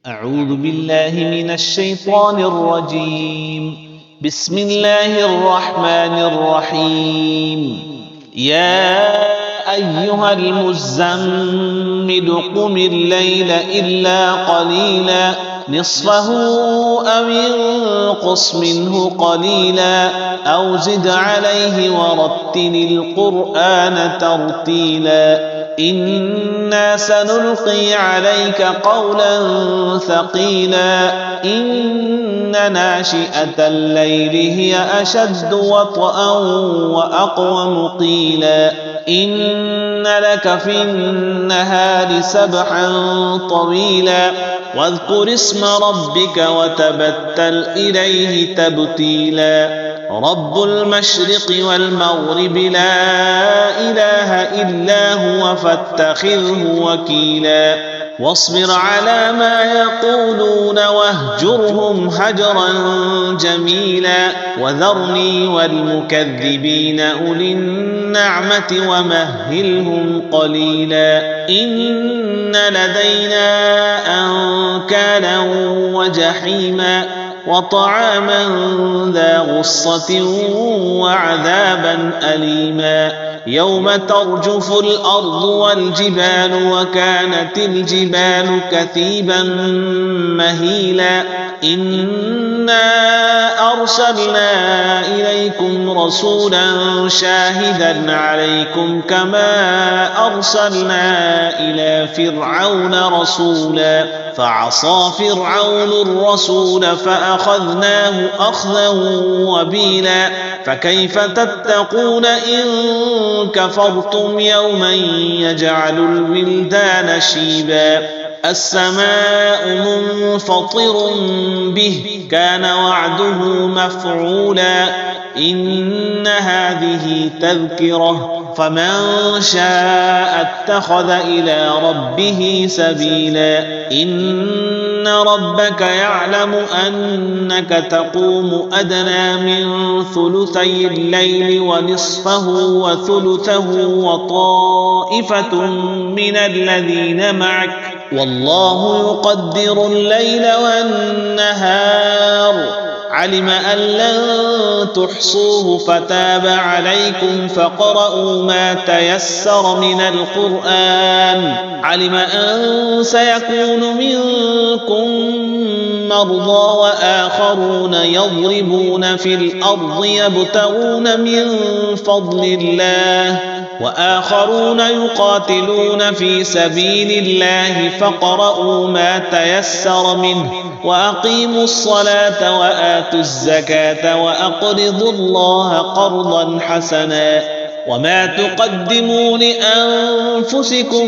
أعوذ بالله من الشيطان الرجيم. بسم الله الرحمن الرحيم. يا أيها المزمل قم الليل إلا قليلا نصفه أو انقص منه قليلا أو زد عليه ورتل القرآن ترتيلا إنا سنلقي عليك قولا ثقيلا إن ناشئة الليل هي أشد وطئا وأقوم قيلا إن لك في النهار سبحا طويلا واذكر اسم ربك وتبتل إليه تبتيلا رب المشرق والمغرب لا إله إلا هو فاتخذه وكيلا واصبر على ما يقولون واهجرهم هجرا جميلا وذرني والمكذبين أولي النعمة ومهلهم قليلا إن لدينا أنكالا وجحيما وطعاما ذا غصة وعذابا أليما يوم ترجف الأرض والجبال وكانت الجبال كثيبا مهيلا إنا أرسلنا إليكم رسولا شاهدا عليكم كما أرسلنا إلى فرعون رسولا فعصى فرعون الرسول فأخذناه أخذا وبيلا فكيف تتقون إن كفرتم يوما يجعل الولدان شيبا السماء منفطر به كان وعده مفعولا إن هذه تذكرة فمن شاء اتخذ إلى ربه سبيلا إن ربك يعلم أنك تقوم أدنى من ثلثي الليل ونصفه وثلثه وطائفة من الذين معك والله يقدر الليل والنهار علم أن لن تحصوه فتاب عليكم فاقرؤوا ما تيسر من القرآن علم أن سيكون منكم مرضى وآخرون يضربون في الأرض يبتغون من فضل الله وآخرون يقاتلون في سبيل الله فاقرؤوا ما تيسر منه وأقيموا الصلاة وآتوا الزكاة وأقرضوا الله قرضا حسنا وما تقدموا لأنفسكم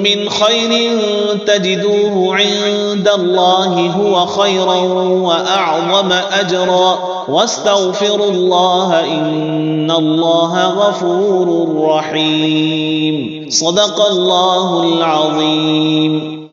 من خير تجدوه عند الله هو خيرا وأعظم أجرا واستغفروا الله إن الله غفور رحيم صدق الله العظيم.